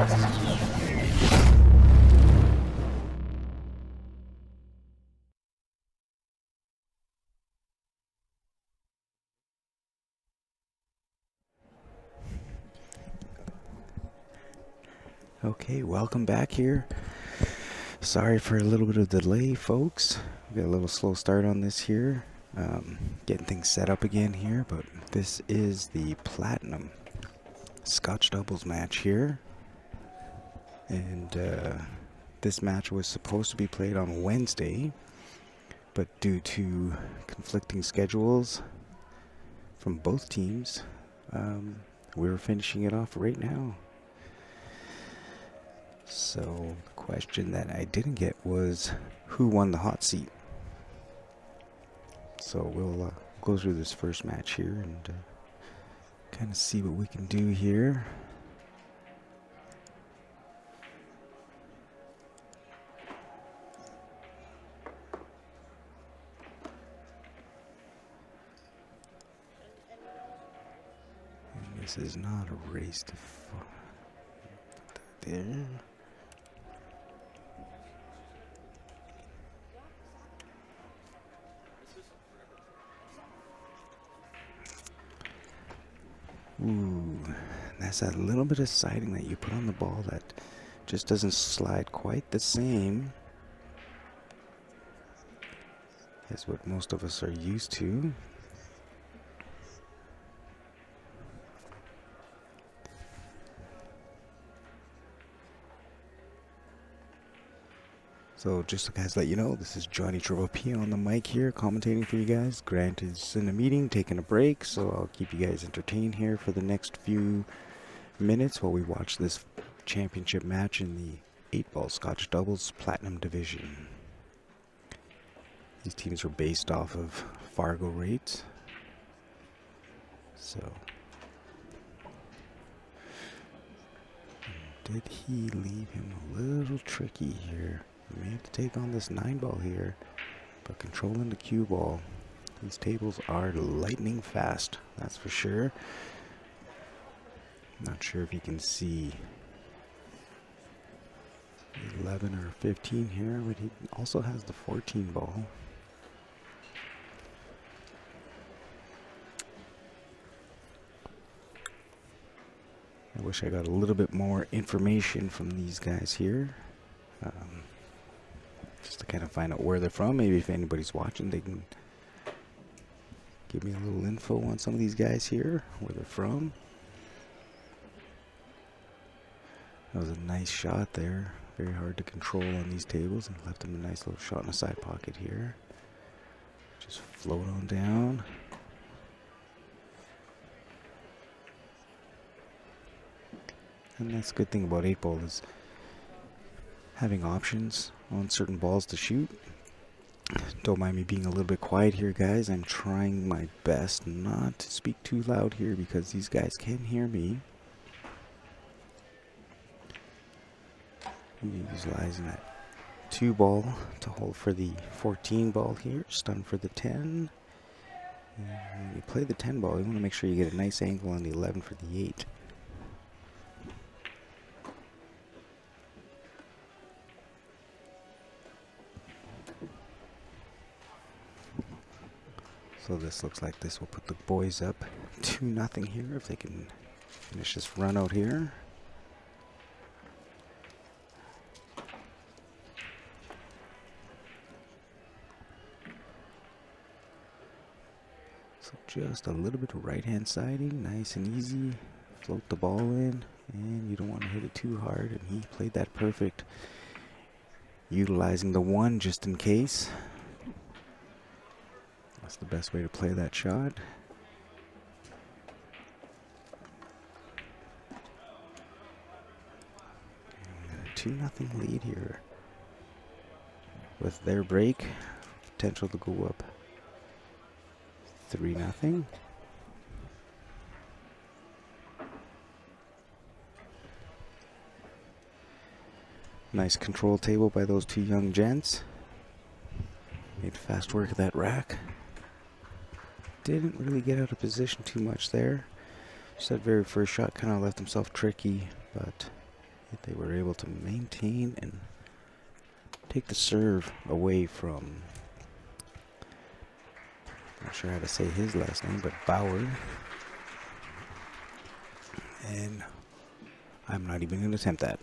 Okay, welcome back here. Sorry for a little bit of delay, folks. We got a little slow start on this here. Getting things set up again here, but this is the Platinum Scotch doubles match here. And this match was supposed to be played on Wednesday, but due to conflicting schedules from both teams, we're finishing it off right now. So the question that I didn't get was who won the hot seat. So we'll go through this first match here and kind of see what we can do here. And this is not a race to there. Ooh, that's that little bit of siding that you put on the ball that just doesn't slide quite the same as what most of us are used to. So just to guys let you know, this is Johnny Triple P on the mic here, commentating for you guys. Grant is in a meeting, taking a break, so I'll keep you guys entertained here for the next few minutes while we watch this championship match in the 8-ball Scotch doubles Platinum division. These teams are based off of Fargo rates. So, did he leave him a little tricky here? We may have to take on this 9-ball here, but controlling the cue ball. These tables are lightning fast, that's for sure. Not sure if you can see 11 or 15 here, but he also has the 14 ball. I wish I got a little bit more information from these guys here. Just to kind of find out where they're from. Maybe if anybody's watching, they can give me a little info on some of these guys here, where they're from. That was a nice shot there. Very hard to control on these tables, and left him a nice little shot in the side pocket here. Just float on down. And that's a good thing about 8-ball is having options on certain balls to shoot. Don't mind me being a little bit quiet here, guys. I'm trying my best not to speak too loud here because these guys can hear me. Utilizing that 2-ball to hold for the 14 ball here, stun for the 10. And when you play the 10 ball, you want to make sure you get a nice angle on the 11 for the 8. So this looks like this will put the boys up 2-0 here if they can finish this run out here. So just a little bit of right-hand siding, nice and easy. Float the ball in, and you don't want to hit it too hard, and he played that perfect. Utilizing the 1 just in case. That's the best way to play that shot. And a 2-0 lead here. With their break, potential to go up 3-0. Nice control table by those two young gents. Made fast work of that rack. Didn't really get out of position too much there. Just that very first shot kind of left himself tricky, but They were able to maintain and take the serve away from, not sure how to say his last name, but Bauer. And I'm not even going to attempt that.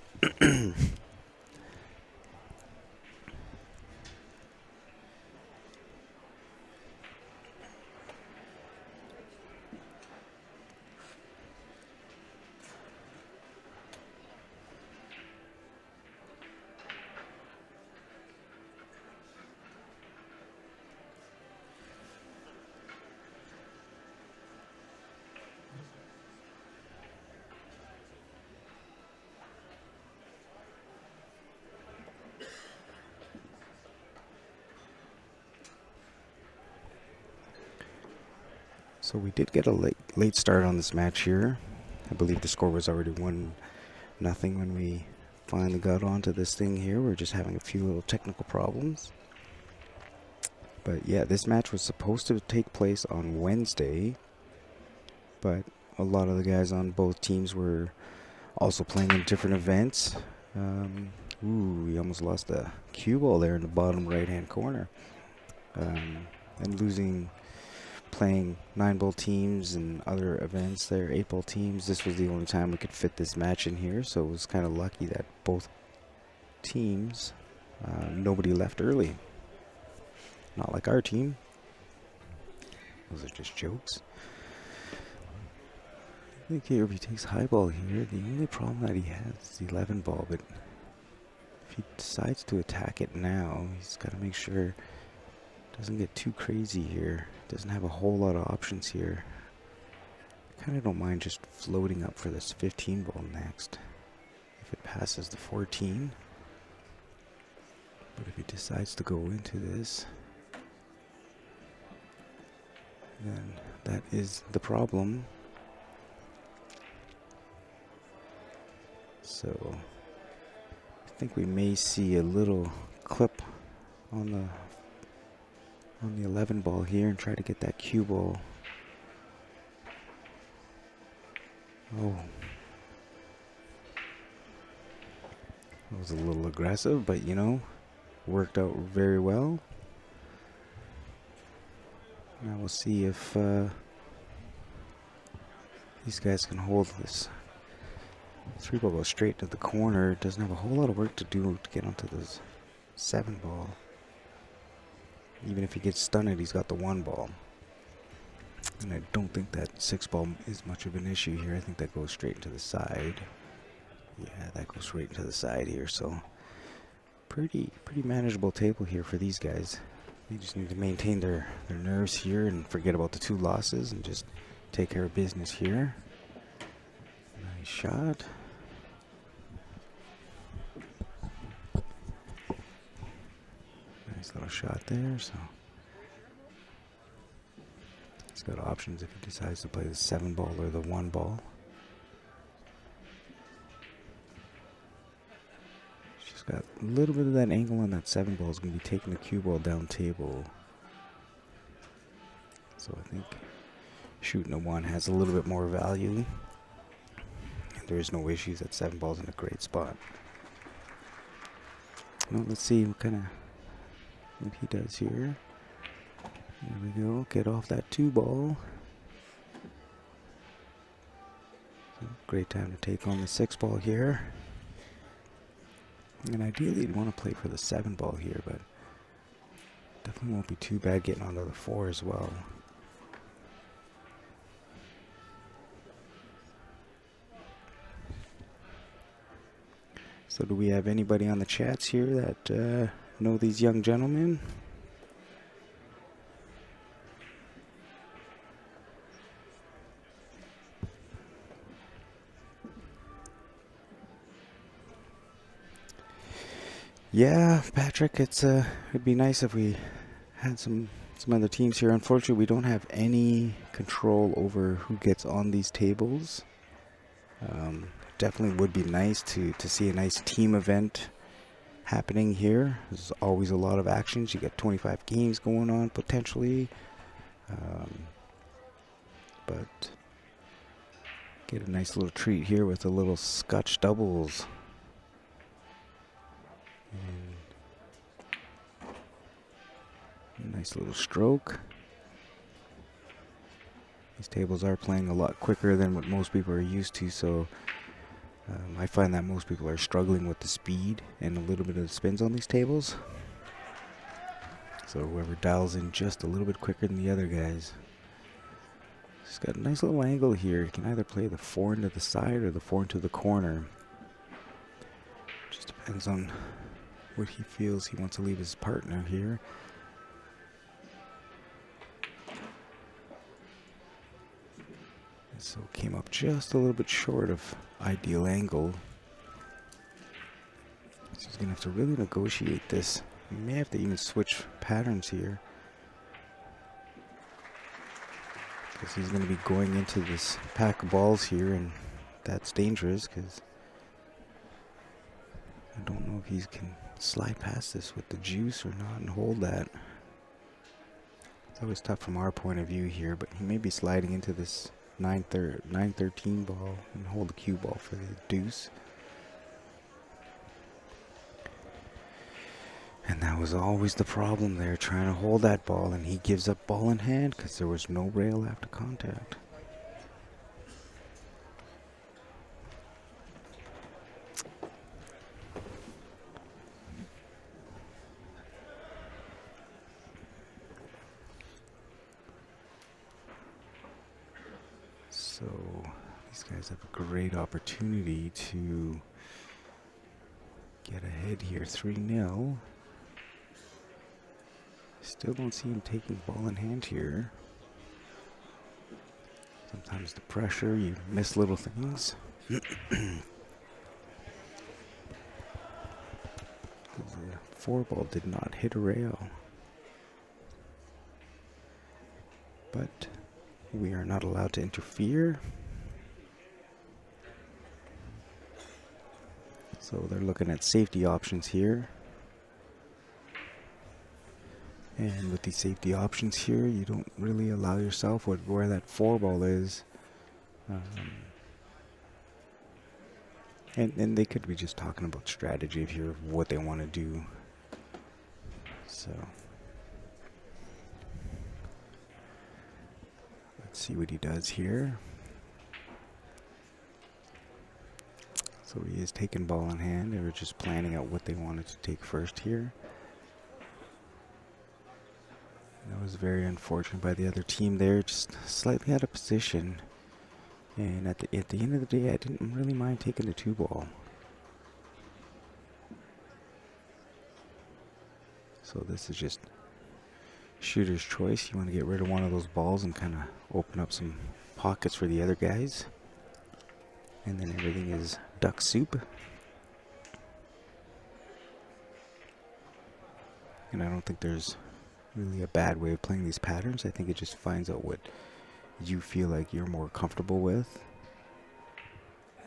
So we did get a late start on this match here. I believe the score was already 1-0 when we finally got onto this thing here. We're just having a few little technical problems. But yeah, this match was supposed to take place on Wednesday, but a lot of the guys on both teams were also playing in different events. We almost lost the cue ball there in the bottom right-hand corner. And playing 9-ball teams and other events there, 8-ball teams. This was the only time we could fit this match in here, so it was kind of lucky that both teams, nobody left early. Not like our team. Those are just jokes. I think here if he takes high ball here, the only problem that he has is the 11 ball, but if he decides to attack it now, he's got to make sure doesn't get too crazy here. Doesn't have a whole lot of options here. I kind of don't mind just floating up for this 15 ball next if it passes the 14. But if he decides to go into this, then that is the problem. So I think we may see a little clip on the 11 ball here and try to get that cue ball. Oh. That was a little aggressive, but you know, worked out very well. Now we'll see if these guys can hold this. 3 ball goes straight to the corner. Doesn't have a whole lot of work to do to get onto this 7 ball. Even if he gets stunned, he's got the 1 ball. And I don't think that 6 ball is much of an issue here. I think that goes straight into the side. Yeah, that goes right into the side here. So pretty manageable table here for these guys. They just need to maintain their nerves here and forget about the 2 losses and just take care of business here. Nice shot. Nice little shot there. So he's got options if he decides to play the 7 ball or the 1 ball. She's got a little bit of that angle on that 7 ball. Is going to be taking the cue ball down table. So I think shooting a 1 has a little bit more value. And there is no issues that 7 ball's in a great spot. Well, let's see what he does here. There we go. Get off that 2 ball. So great time to take on the 6 ball here. And ideally you'd want to play for the 7 ball here, but definitely won't be too bad getting onto the 4 as well. So do we have anybody on the chats here that know these young gentlemen? Yeah, Patrick, it'd be nice if we had some other teams here. Unfortunately, we don't have any control over who gets on these tables. Definitely would be nice to see a nice team event happening here. There's always a lot of actions. You got 25 games going on potentially. But get a nice little treat here with a little Scotch doubles And nice little stroke. These tables are playing a lot quicker than what most people are used to, so I find that most people are struggling with the speed and a little bit of the spins on these tables. So whoever dials in just a little bit quicker than the other guys. He's got a nice little angle here. He can either play the 4 into the side or the 4 into the corner. Just depends on what he feels he wants to leave his partner here. So came up just a little bit short of ideal angle. So he's going to have to really negotiate this. He may have to even switch patterns here, because he's going to be going into this pack of balls here, and that's dangerous because I don't know if he can slide past this with the juice or not and hold that. It's always tough from our point of view here, but he may be sliding into this 9-13 ball and hold the cue ball for the deuce. And that was always the problem there, trying to hold that ball, and he gives up ball in hand because there was no rail after contact. So these guys have a great opportunity to get ahead here, 3-0. Still don't see him taking ball in hand here. Sometimes the pressure, you miss little things. The 4 ball did not hit a rail. But we are not allowed to interfere. So they're looking at safety options here. And with these safety options here, you don't really allow yourself where that 4 ball is. And they could be just talking about strategy here of what they want to do. So let's see what he does here. So he is taking ball in hand. They were just planning out what they wanted to take first here. That was very unfortunate by the other team there, just slightly out of position. And at the end of the day, I didn't really mind taking the 2 ball. So this is just shooter's choice. You want to get rid of one of those balls and kind of open up some pockets for the other guys. And then everything is duck soup. And I don't think there's really a bad way of playing these patterns. I think it just finds out what you feel like you're more comfortable with.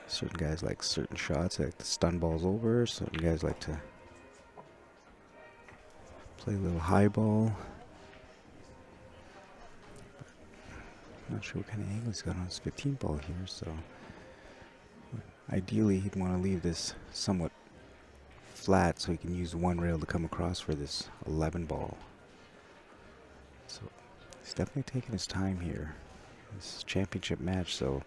Certain guys like certain shots, like the stun balls over. Certain guys like to play a little high ball. I'm not sure what kind of angle he's got on his 15 ball here, so ideally he'd want to leave this somewhat flat so he can use 1 rail to come across for this 11 ball. So he's definitely taking his time here. This championship match, so.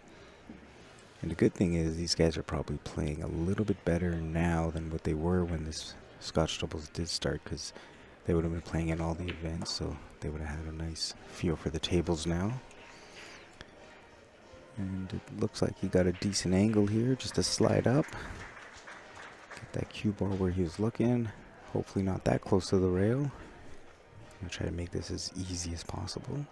And the good thing is these guys are probably playing a little bit better now than what they were when this Scotch doubles did start, because they would have been playing in all the events, so they would have had a nice feel for the tables now. And it looks like he got a decent angle here, just to slide up. Get that cue ball where he was looking. Hopefully not that close to the rail. I'll try to make this as easy as possible.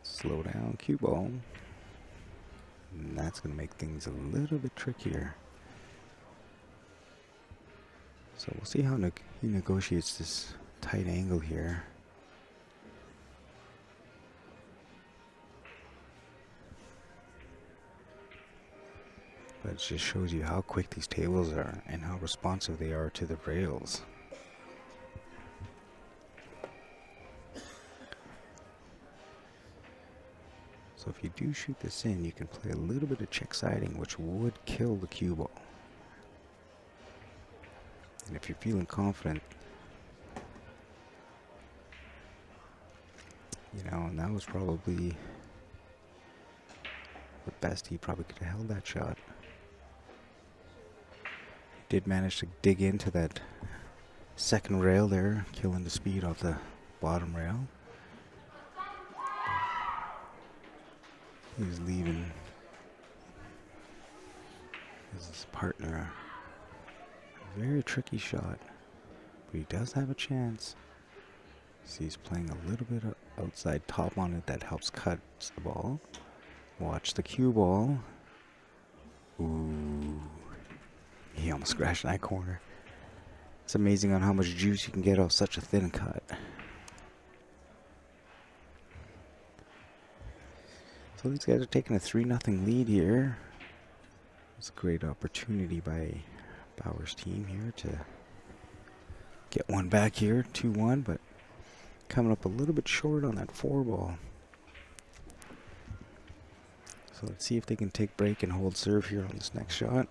Slow down, cue ball. And that's going to make things a little bit trickier. So we'll see how he negotiates this tight angle here. But it just shows you how quick these tables are and how responsive they are to the rails. So So if you do shoot this in, you can play a little bit of check siding, which would kill the cue ball. And if you're feeling confident, you know, and that was probably the best he probably could have held that shot. Did manage to dig into that second rail there, killing the speed off the bottom rail. He's leaving his partner a very tricky shot, but he does have a chance. So he's playing a little bit of outside top on it that helps cut the ball. Watch the cue ball. Ooh, he almost scratched that corner. It's amazing on how much juice you can get off such a thin cut. So these guys are taking a 3-0 lead here. It's a great opportunity by Bauer's team here to get one back here, 2-1, but coming up a little bit short on that 4 ball. So let's see if they can take break and hold serve here on this next shot.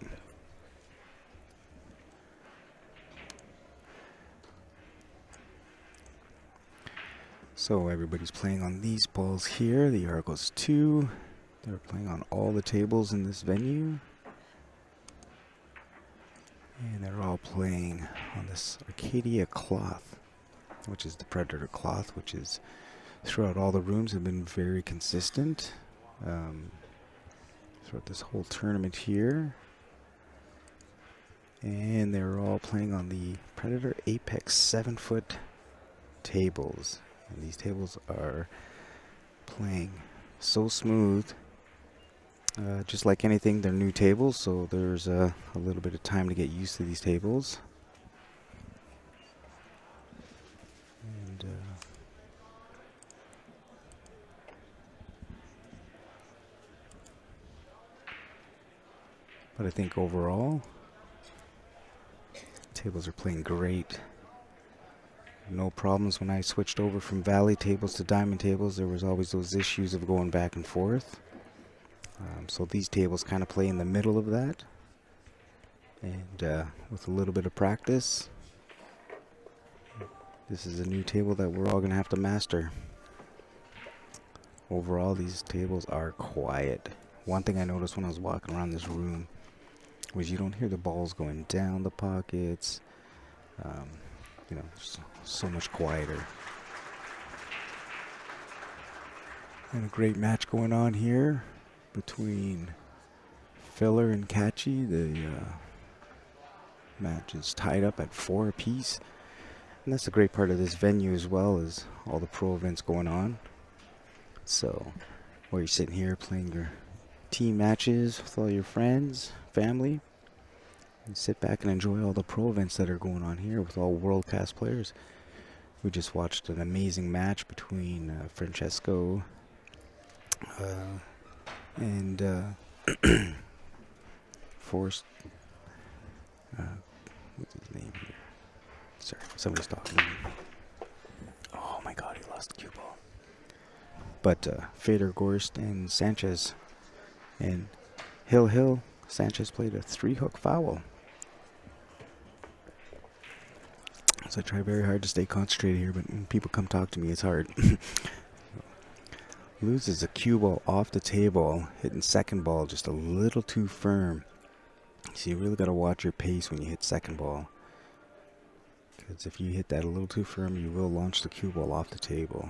So everybody's playing on these balls here. The Argos 2. They're playing on all the tables in this venue. And they're all playing on this Arcadia cloth, which is the Predator cloth, which is throughout all the rooms have been very consistent throughout this whole tournament here. And they're all playing on the Predator Apex 7-foot tables. And these tables are playing so smooth. Just like anything, they're new tables, so there's a little bit of time to get used to these tables. And but I think overall, tables are playing great. No problems when I switched over from Valley tables to Diamond tables. There was always those issues of going back and forth. So these tables kind of play in the middle of that. And with a little bit of practice, this is a new table that we're all going to have to master. Overall, these tables are quiet. One thing I noticed when I was walking around this room was you don't hear the balls going down the pockets. You know, so much quieter. And a great match going on here between Filler and Catchy. The match is tied up at 4 apiece. And that's the great part of this venue as well, is all the pro events going on. So while you're sitting here playing your team matches with all your friends, family, and sit back and enjoy all the pro events that are going on here with all world-class players. We just watched an amazing match between Francesco and Forrest. What's his name here? Sorry, somebody's talking to me. Oh my God, he lost the cue ball. But Fader, Gorst, and Sanchez, and Hill, Sanchez played a 3-hook foul. So I try very hard to stay concentrated here, but when people come talk to me, it's hard. Loses a cue ball off the table, hitting second ball just a little too firm. So you really got to watch your pace when you hit second ball. Because if you hit that a little too firm, you will launch the cue ball off the table.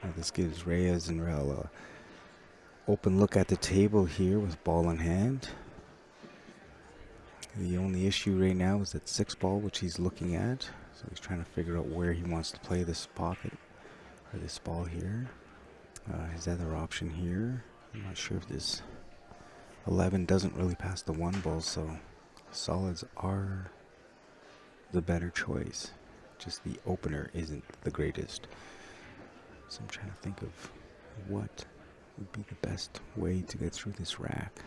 Now this gives Reyes and Rel a open look at the table here with ball in hand. The only issue right now is that 6 ball, which he's looking at. So he's trying to figure out where he wants to play this pocket, or this ball here. His other option here, I'm not sure if this 11 doesn't really pass the 1 ball, so solids are the better choice. Just the opener isn't the greatest. So I'm trying to think of what would be the best way to get through this rack.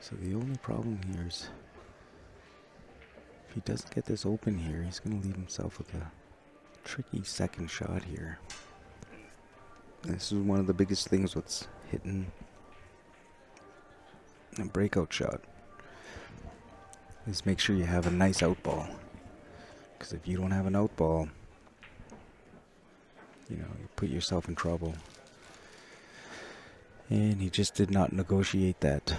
So the only problem here is if he doesn't get this open here, he's going to leave himself with a tricky second shot here. This is one of the biggest things with hitting a breakout shot, is make sure you have a nice out ball. Because if you don't have an out ball, you put yourself in trouble. And he just did not negotiate that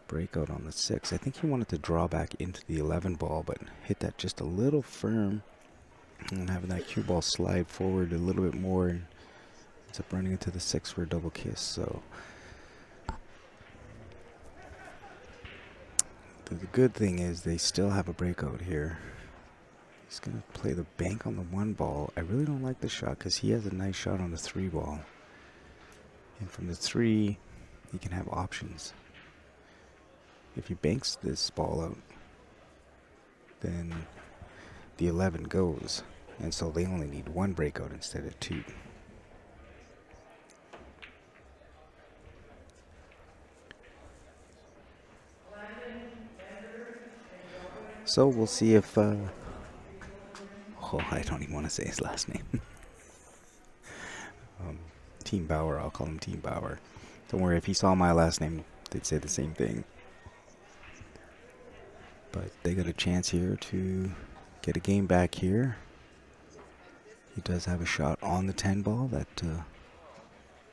breakout on the 6. I think he wanted to draw back into the 11 ball, but hit that just a little firm, and having that cue ball slide forward a little bit more, and ends up running into the 6 for a double kiss. So the good thing is they still have a breakout here. He's going to play the bank on the 1 ball. I really don't like the shot because he has a nice shot on the 3 ball. And from the 3, he can have options. If he banks this ball out, then the 11 goes. And so they only need 1 breakout instead of 2. So we'll see if... I don't even want to say his last name. Team Bauer, I'll call him Team Bauer. Don't worry, if he saw my last name, they'd say the same thing. But they got a chance here to get a game back here. He does have a shot on the 10 ball that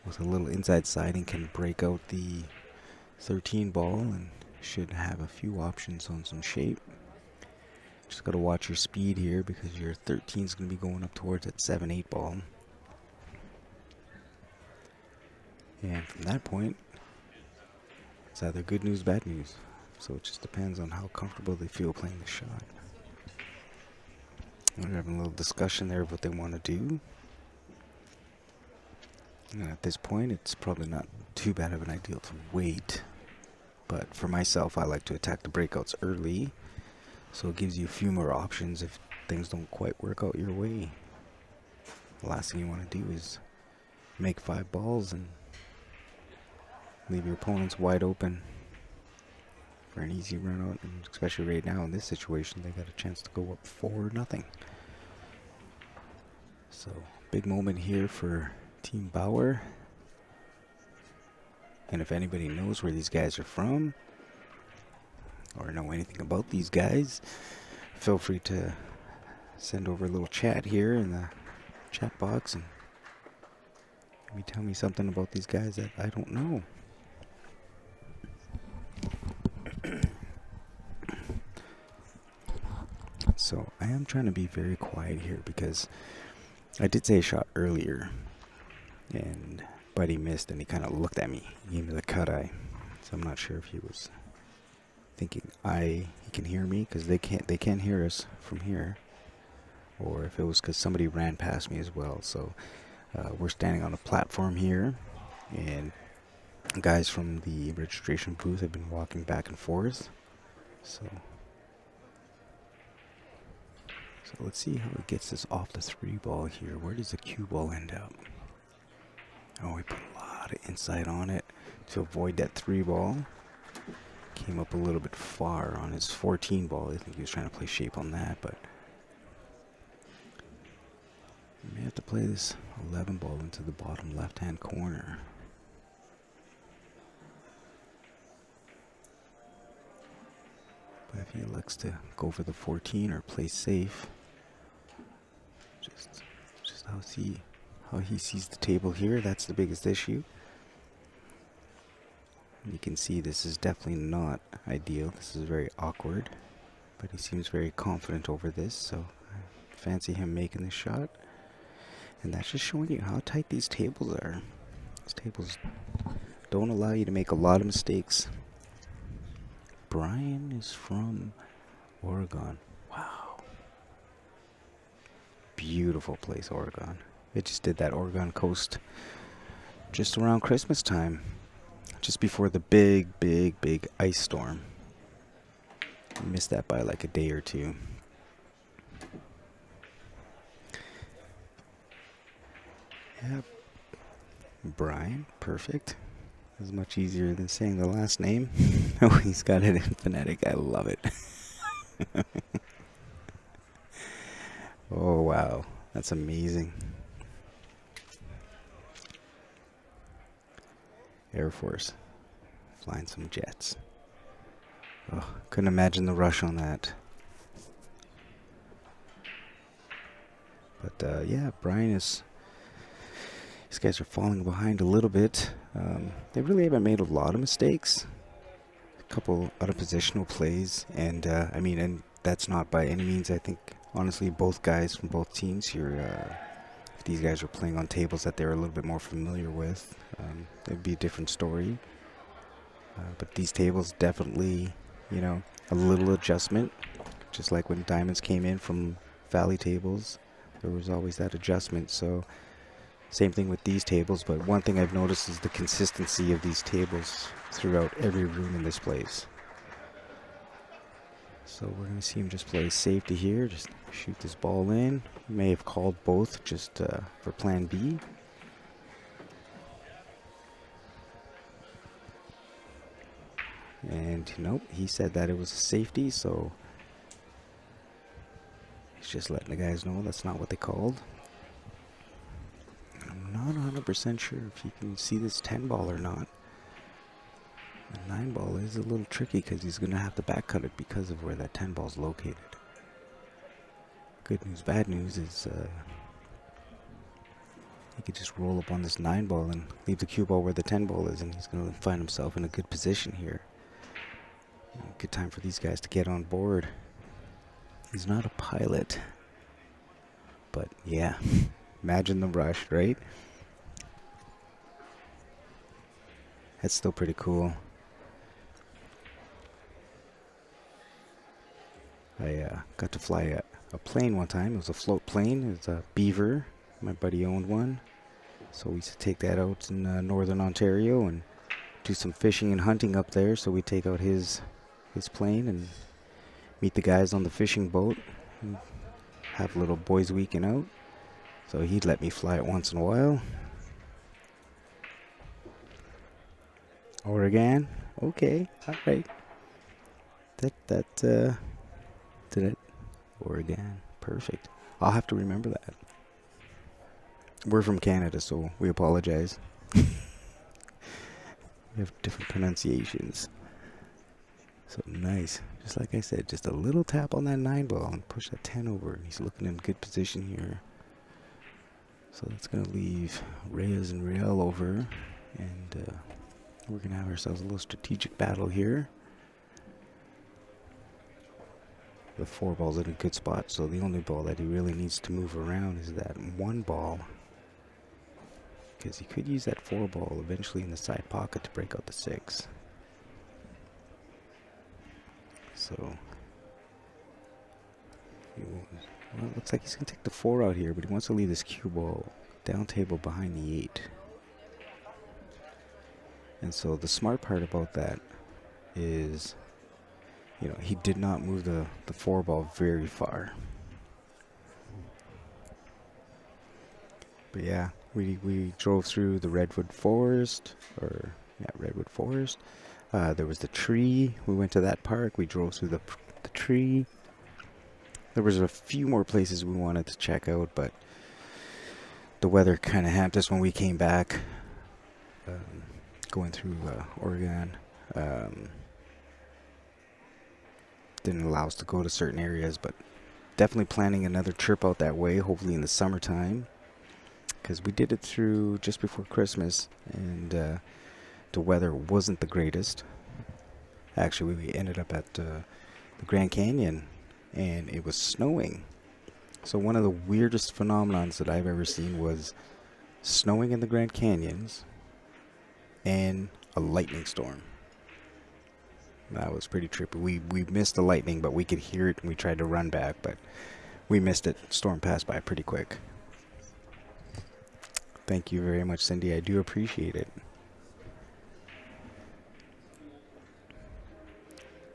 with a little inside siding can break out the 13 ball and should have a few options on some shape. Just got to watch your speed here because your 13 is going to be going up towards that 7-8 ball. And from that point, it's either good news, bad news. So it just depends on how comfortable they feel playing the shot. We're having a little discussion there of what they want to do. And at this point, it's probably not too bad of an ideal to wait. But for myself, I like to attack the breakouts early. So it gives you a few more options if things don't quite work out your way. The last thing you want to do is make 5 balls and leave your opponents wide open for an easy run out, and especially right now in this situation, they got a chance to go up 4-0. So big moment here for Team Bauer. And if anybody knows where these guys are from or know anything about these guys, feel free to send over a little chat here in the chat box and maybe tell me something about these guys that I don't know. So I am trying to be very quiet here because I did say a shot earlier, and Buddy missed, and he kind of looked at me. He gave me the cut eye, so I'm not sure if he was thinking he can hear me because they can't hear us from here, or if it was because somebody ran past me as well. So we're standing on a platform here, and guys from the registration booth have been walking back and forth. So let's see how he gets this off the 3 ball here. Where does the cue ball end up? Oh, he put a lot of inside on it to avoid that 3 ball. Came up a little bit far on his 14 ball. I think he was trying to play shape on that, but he may have to play this 11 ball into the bottom left-hand corner. But if he elects to go for the 14 or play safe, just how he sees the table here, that's the biggest issue. You can see this is definitely not ideal. This is very awkward, but he seems very confident over this, so I fancy him making the shot. And that's just showing you how tight these tables are. These tables don't allow you to make a lot of mistakes. Brian is from Oregon. Wow. Beautiful place, Oregon. They just did that Oregon coast just around Christmas time. Just before the big ice storm. I missed that by like a day or two. Yep. Brian, perfect. It's much easier than saying the last name. Oh, he's got it in phonetic. I love it. Oh, wow. That's amazing. Air Force. Flying some jets. Oh, couldn't imagine the rush on that. But yeah, Brian is... These guys are falling behind a little bit. They really haven't made a lot of mistakes. A couple out of positional plays. And that's not by any means, I think, honestly, both guys from both teams here... if these guys were playing on tables that they're a little bit more familiar with, it'd be a different story. But these tables definitely, a little adjustment. Just like when diamonds came in from Valley tables, there was always that adjustment. So same thing with these tables, but one thing I've noticed is the consistency of these tables throughout every room in this place. So we're going to see him just play safety here, just shoot this ball in. He may have called both just for plan B. And nope, he said that it was a safety, so he's just letting the guys know that's not what they called. I'm not 100% sure if you can see this 10 ball or not. The 9 ball is a little tricky because he's going to have to back cut it because of where that 10 ball is located. Good news, bad news is he could just roll up on this 9 ball and leave the cue ball where the 10 ball is, and he's going to find himself in a good position here. Good time for these guys to get on board. He's not a pilot, but yeah, imagine the rush, right? That's still pretty cool. I got to fly a plane one time. It was a float plane. It was a Beaver. My buddy owned one. So we used to take that out in northern Ontario and do some fishing and hunting up there. So we take out his plane and meet the guys on the fishing boat and have a little boys weekend out. So he'd let me fly it once in a while. Oregon? Okay, alright. Did it? Oregon. Perfect. I'll have to remember that. We're from Canada, so we apologize. We have different pronunciations. So nice. Just like I said, just a little tap on that 9 ball and push that 10 over. He's looking in good position here. So that's going to leave Reyes and Riel over. And we're going to have ourselves a little strategic battle here. The 4 ball's in a good spot, so the only ball that he really needs to move around is that 1 ball. Because he could use that 4 ball eventually in the side pocket to break out the 6. So, well, it looks like he's going to take the 4 out here, but he wants to leave this cue ball down table behind the 8. And so the smart part about that is, he did not move the 4 ball very far. But yeah, we drove through the Redwood Forest, Redwood Forest. There was the tree. We went to that park. We drove through the tree. There was a few more places we wanted to check out, but the weather kind of hampered us when we came back. Going through Oregon. Didn't allow us to go to certain areas, but definitely planning another trip out that way, hopefully in the summertime, because we did it through just before Christmas, and the weather wasn't the greatest. Actually, we ended up at the Grand Canyon, and it was snowing. So one of the weirdest phenomenons that I've ever seen was snowing in the Grand Canyons and a lightning storm. That was pretty trippy. We missed the lightning, but we could hear it, and we tried to run back, but we missed it. Storm passed by pretty quick. Thank you very much, Cindy. I do appreciate it.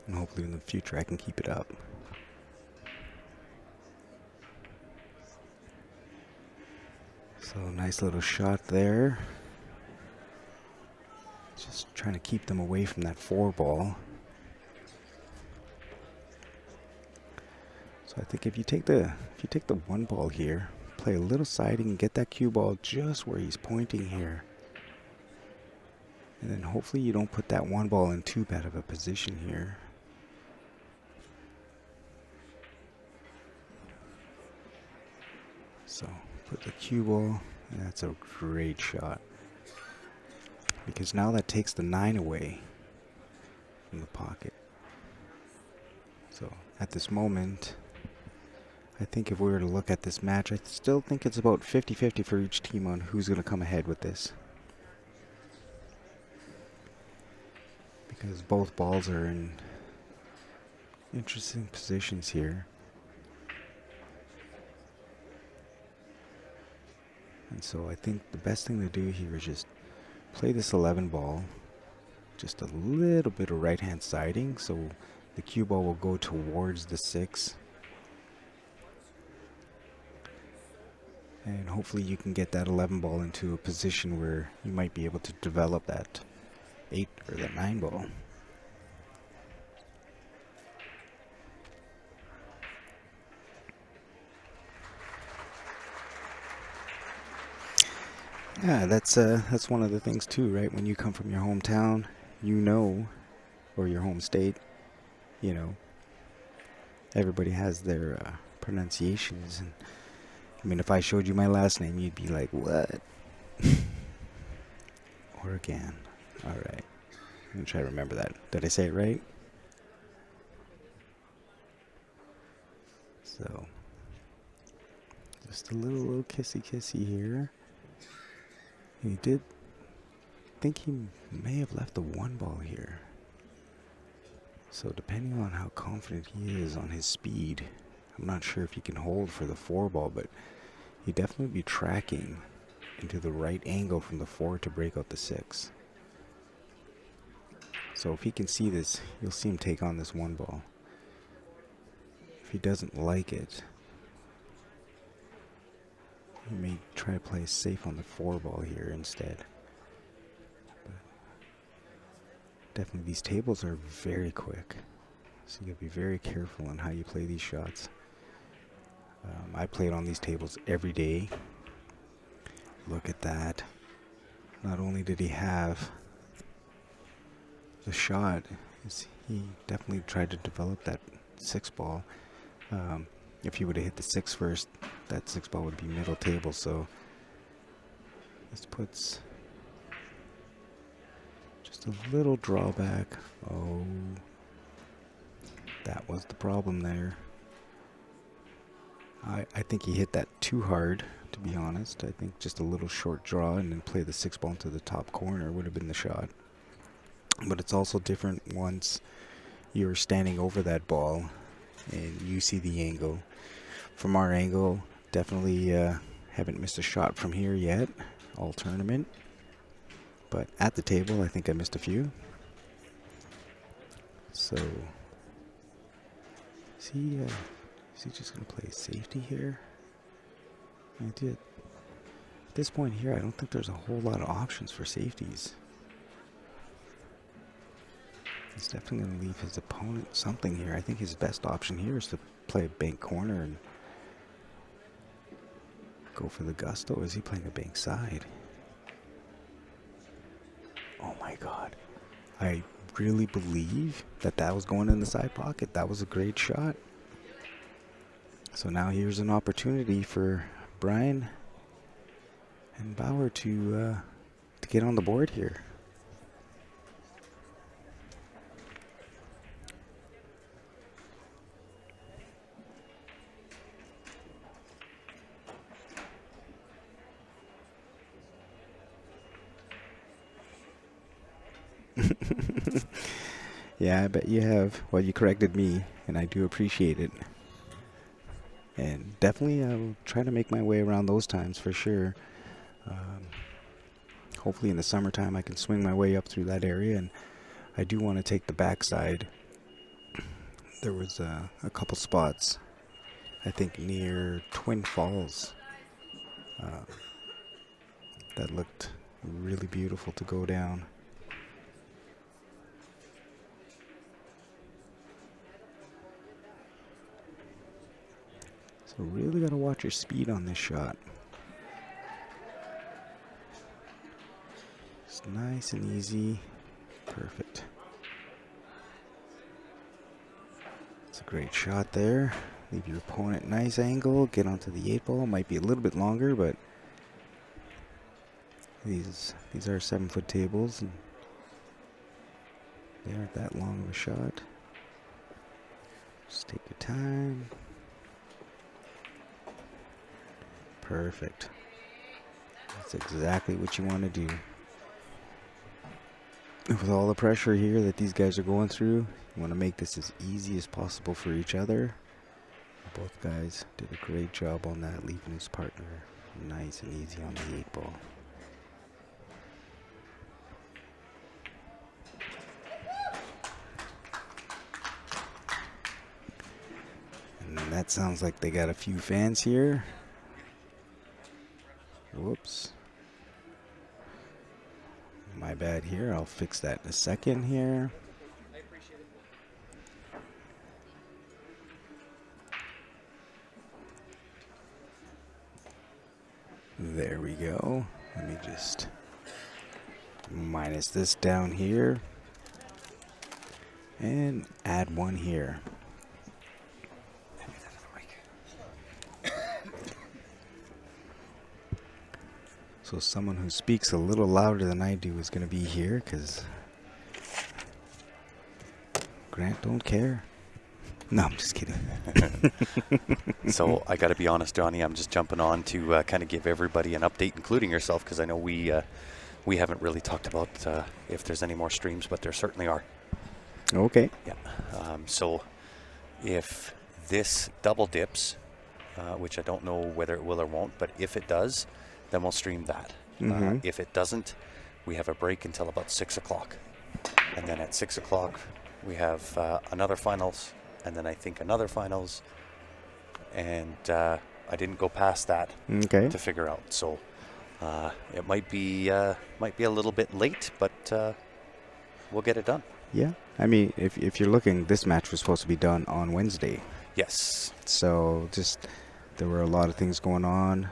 And hopefully in the future I can keep it up. So nice little shot there. Just trying to keep them away from that 4 ball. So I think if you take the one ball here, play a little siding and get that cue ball just where he's pointing here. And then hopefully you don't put that one ball in too bad of a position here. So put the cue ball, and that's a great shot. Because now that takes the 9 away from the pocket. So at this moment, I think if we were to look at this match, I still think it's about 50-50 for each team on who's going to come ahead with this. Because both balls are in interesting positions here. And so I think the best thing to do here is just play this 11 ball, just a little bit of right-hand siding, so the cue ball will go towards the 6. And hopefully you can get that 11 ball into a position where you might be able to develop that 8 or that 9 ball. Yeah, that's one of the things too, right? When you come from your hometown, or your home state, everybody has their pronunciations. And I mean, if I showed you my last name, you'd be like, "What?" Oregon. All right. I'm gonna try to remember that. Did I say it right? So, just a little kissy here. He did think he may have left the 1 ball here. So depending on how confident he is on his speed, I'm not sure if he can hold for the 4 ball, but he'd definitely be tracking into the right angle from the 4 to break out the 6. So if he can see this, you'll see him take on this 1 ball. If he doesn't like it, he may try to play safe on the 4 ball here instead. But definitely these tables are very quick, so you gotta be very careful on how you play these shots. I played on these tables every day. Look at that. Not only did he have the shot, he definitely tried to develop that 6 ball. If he would have hit the 6 first, that 6 ball would be middle table. So this puts just a little drawback. Oh, that was the problem there. I think he hit that too hard, to be honest. I think just a little short draw and then play the 6 ball into the top corner would have been the shot. But it's also different once you're standing over that ball and you see the angle. From our angle, definitely haven't missed a shot from here yet, all tournament. But at the table, I think I missed a few. So, is he just going to play safety here? I did. At this point here, I don't think there's a whole lot of options for safeties. He's definitely going to leave his opponent something here. I think his best option here is to play a bank corner and go for the gusto. Is he playing a bank side? Oh my God. I really believe that was going in the side pocket. That was a great shot. So now here's an opportunity for Brian and Bauer to get on the board here. Yeah, I bet you have. Well, you corrected me, and I do appreciate it. And definitely I'll try to make my way around those times for sure. Hopefully in the summertime I can swing my way up through that area, and I do want to take the backside. There was a couple spots, I think near Twin Falls, that looked really beautiful to go down. So really got to watch your speed on this shot. It's nice and easy. Perfect. It's a great shot there. Leave your opponent nice angle. Get onto the 8-ball. Might be a little bit longer, but these are 7-foot tables, and they aren't that long of a shot. Just take your time. Perfect. That's exactly what you want to do. With all the pressure here that these guys are going through, you want to make this as easy as possible for each other. Both guys did a great job on that, leaving his partner nice and easy on the 8-ball. And that sounds like they got a few fans here. Whoops. My bad here. I'll fix that in a second here. There we go. Let me just minus this down here and add one here. So someone who speaks a little louder than I do is going to be here, because Grant don't care. No, I'm just kidding. So I got to be honest, Johnny, I'm just jumping on to kind of give everybody an update, including yourself, because I know we haven't really talked about if there's any more streams, but there certainly are. Okay. Yeah. So if this double dips, which I don't know whether it will or won't, but if it does, then we'll stream that. If it doesn't, we have a break until about 6 o'clock. And then at 6 o'clock, we have another finals, and then I think another finals. And I didn't go past that to figure out. So it might be a little bit late, but we'll get it done. Yeah. I mean, if you're looking, this match was supposed to be done on Wednesday. Yes. So just there were a lot of things going on.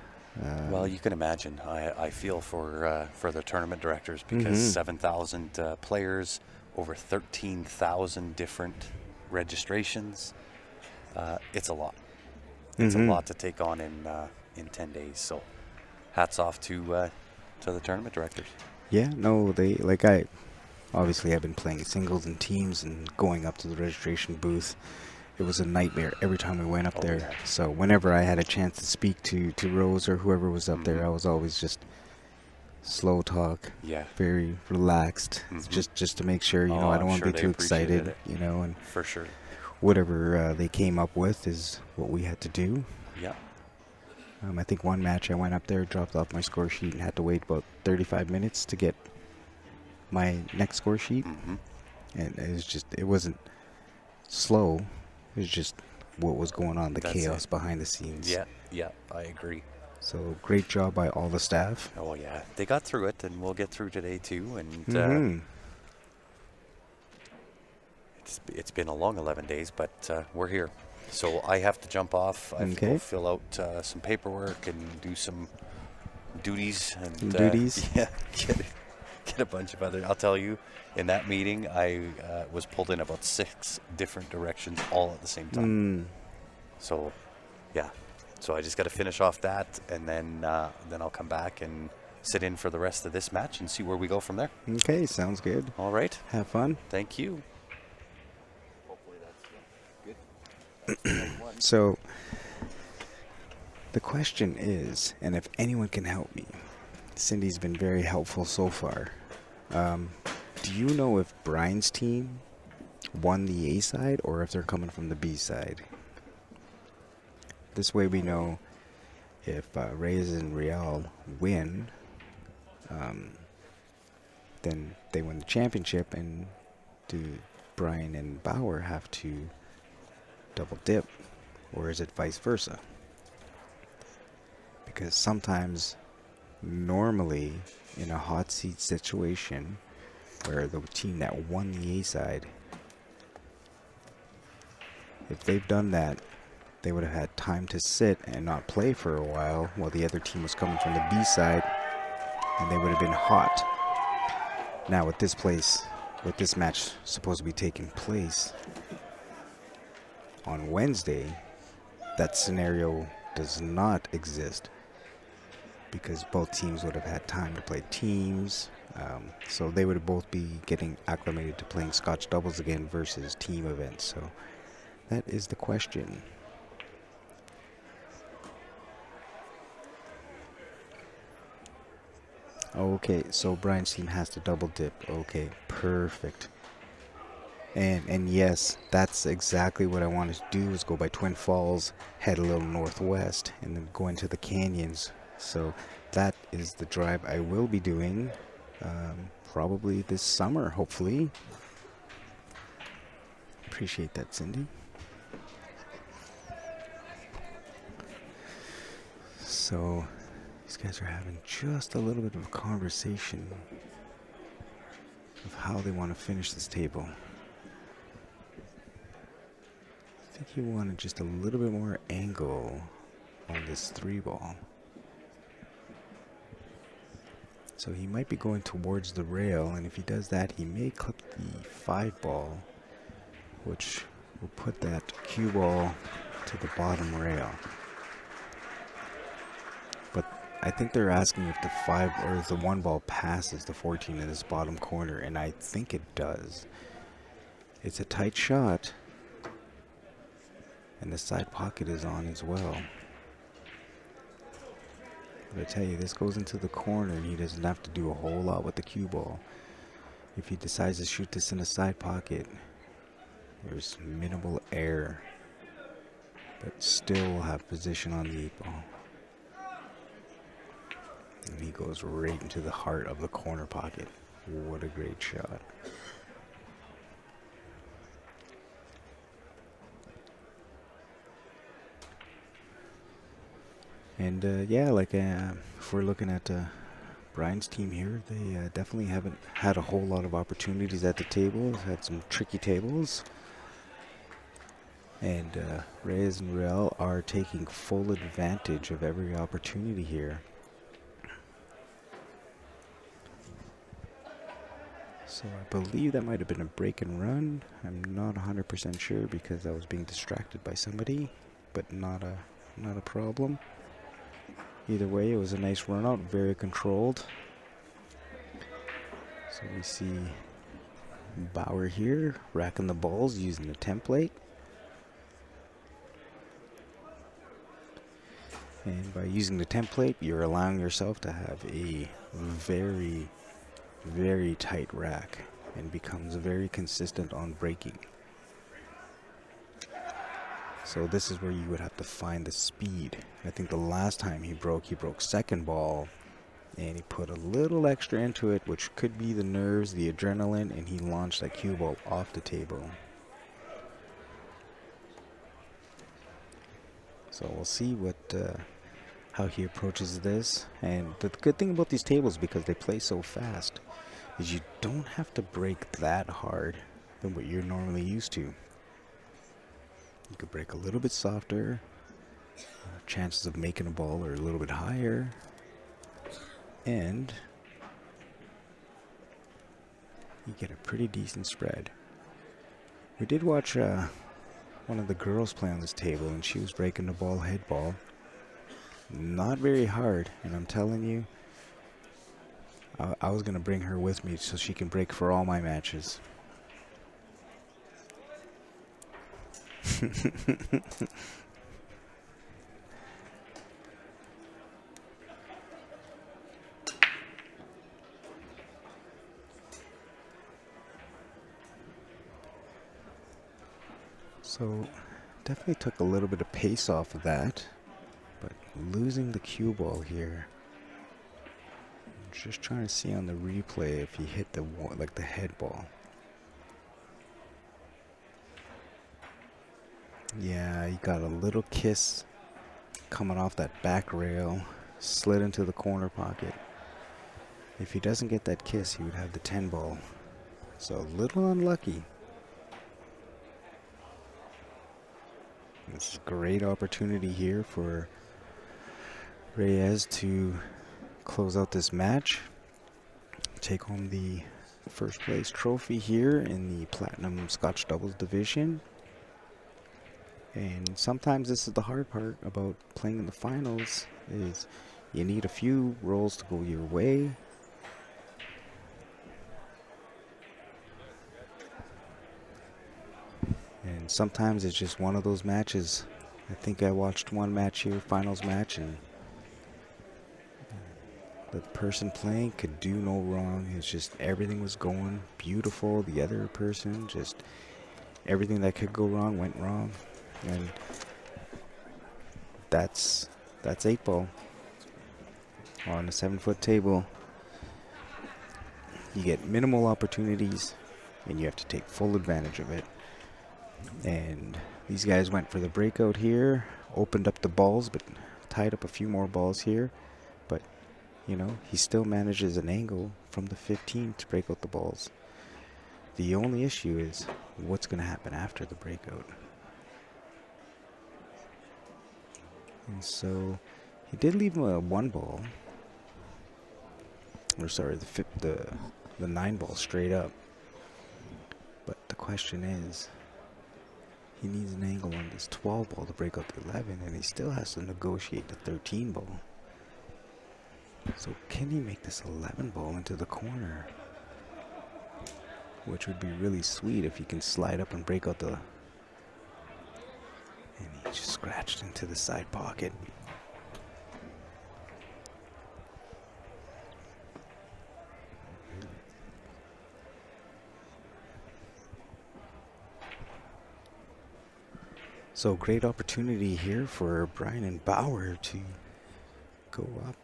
Well, you can imagine. I feel for the tournament directors, because 7,000 players, over 13,000 different registrations. It's a lot. It's a lot to take on in 10 days. So, hats off to the tournament directors. Yeah. No, I obviously have been playing singles and teams and going up to the registration booth. It was a nightmare every time we went up there. Yeah. So whenever I had a chance to speak to Rose or whoever was up there, I was always just slow talk, very relaxed, just to make sure, I don't want to be too excited, and for sure, whatever they came up with is what we had to do. Yeah. I think one match I went up there, dropped off my score sheet, and had to wait about 35 minutes to get my next score sheet. And it wasn't slow. It was just what was going on, the chaos behind the scenes. Yeah, I agree. So great job by all the staff. Oh, yeah. They got through it, and we'll get through today, too. And it's been a long 11 days, but we're here. So I have to jump off. I have to go fill out some paperwork and do some duties. And yeah, get a bunch of other. I'll tell you, in that meeting, I was pulled in about 6 different directions all at the same time. So, yeah. So I just got to finish off that, and then I'll come back and sit in for the rest of this match and see where we go from there. Okay, sounds good. All right. Have fun. Thank you. Hopefully that's good. So the question is, and if anyone can help me, Cindy's been very helpful so far. Do you know if Brian's team won the A side or if they're coming from the B side? This way we know if Reyes and Real win, then they win the championship, and do Brian and Bauer have to double dip, or is it vice versa? Because sometimes, normally, in a hot seat situation, where the team that won the A side, if they've done that, they would have had time to sit and not play for a while the other team was coming from the B side, and they would have been hot. Now with this match supposed to be taking place on Wednesday, that scenario does not exist because both teams would have had time to play teams. So they would both be getting acclimated to playing Scotch doubles again versus team events. So that is the question. Okay, so Brian's team has to double dip. Okay, perfect. And yes, that's exactly what I wanted to do, is go by Twin Falls, head a little northwest, and then go into the canyons. So that is the drive I will be doing, probably this summer, hopefully. Appreciate that, Cindy. So these guys are having just a little bit of a conversation of how they want to finish this table. I think he wanted just a little bit more angle on this 3-ball. So he might be going towards the rail, and if he does that, he may clip the 5-ball, which will put that cue ball to the bottom rail. But I think they're asking if the 5 or if the 1-ball passes the 14 in this bottom corner, and I think it does. It's a tight shot, and the side pocket is on as well. But I tell you, this goes into the corner, and he doesn't have to do a whole lot with the cue ball. If he decides to shoot this in a side pocket, there's minimal air, but still have position on the 8-ball. And he goes right into the heart of the corner pocket. What a great shot. And yeah, like if we're looking at Brian's team here, they definitely haven't had a whole lot of opportunities at the table. Had some tricky tables. And Reyes and Real are taking full advantage of every opportunity here. So I believe that might have been a break and run. I'm not 100% sure because I was being distracted by somebody, but not a problem. Either way, it was a nice run out, very controlled. So we see Bauer here racking the balls using the template. And by using the template, you're allowing yourself to have a very, very tight rack and becomes very consistent on breaking. So this is where you would have to find the speed. I think the last time he broke second ball, and he put a little extra into it, which could be the nerves, the adrenaline, and he launched that cue ball off the table. So we'll see how he approaches this. And the good thing about these tables, because they play so fast, is you don't have to break that hard than what you're normally used to. You could break a little bit softer. Chances of making a ball are a little bit higher. And you get a pretty decent spread. We did watch one of the girls play on this table, and she was breaking the ball head ball. Not very hard, and I'm telling you, I was going to bring her with me so she can break for all my matches. So definitely took a little bit of pace off of that, but losing the cue ball here. I'm just trying to see on the replay if he hit the head ball. Yeah, he got a little kiss coming off that back rail, slid into the corner pocket. If he doesn't get that kiss, he would have the 10 ball. So a little unlucky. This is a great opportunity here for Reyes to close out this match, take home the first place trophy here in the Platinum Scotch Doubles division. And sometimes this is the hard part about playing in the finals, is you need a few rolls to go your way. And sometimes it's just one of those matches. I think I watched one match here, finals match, and the person playing could do no wrong. It's just everything was going beautiful. The other person, just everything that could go wrong went wrong. And that's 8-ball on a 7-foot table. You get minimal opportunities and you have to take full advantage of it. And these guys went for the breakout here, opened up the balls, but tied up a few more balls here. But, you know, he still manages an angle from the 15 to break out the balls. The only issue is what's going to happen after the breakout. And so he did leave him a 1 ball. Or sorry, the 9 ball straight up. But the question is, he needs an angle on this 12 ball to break out the 11, and he still has to negotiate the 13 ball. So can he make this 11 ball into the corner? Which would be really sweet if he can slide up and break out the... And he just scratched into the side pocket. So great opportunity here for Brian and Bauer to go up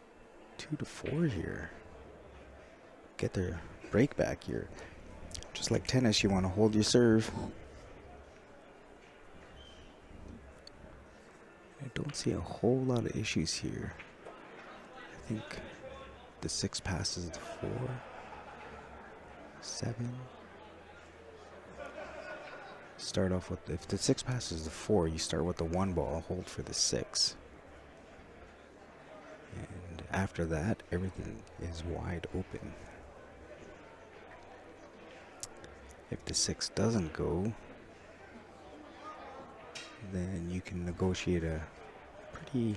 2-4 here. Get their break back here. Just like tennis, you want to hold your serve. I don't see a whole lot of issues here. I think the 6 passes the 4, 7. Start off with, if the 6 passes the 4, you start with the 1 ball, hold for the 6. And after that, everything is wide open. If the 6 doesn't go, then you can negotiate a pretty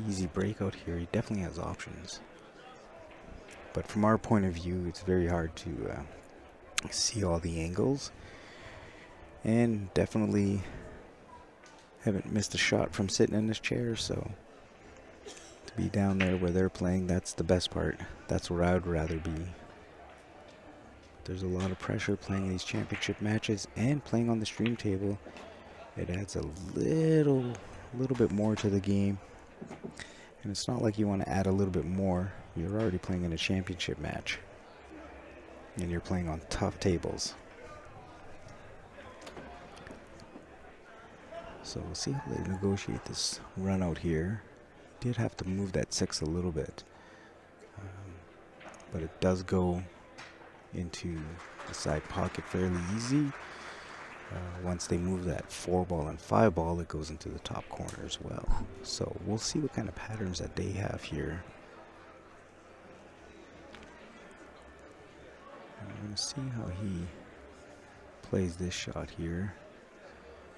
easy breakout here. He definitely has options. But from our point of view, it's very hard to see all the angles. And definitely haven't missed a shot from sitting in this chair, so to be down there where they're playing, that's the best part. That's where I would rather be. There's a lot of pressure playing these championship matches and playing on the stream table. It adds a little bit more to the game. And it's not like you want to add a little bit more. You're already playing in a championship match. And you're playing on tough tables. So we'll see how they negotiate this run out here. Did have to move that 6 a little bit. But it does go into the side pocket fairly easy. Once they move that 4 ball and 5 ball, it goes into the top corner as well. So we'll see what kind of patterns that they have here. I'm going to see how he plays this shot here.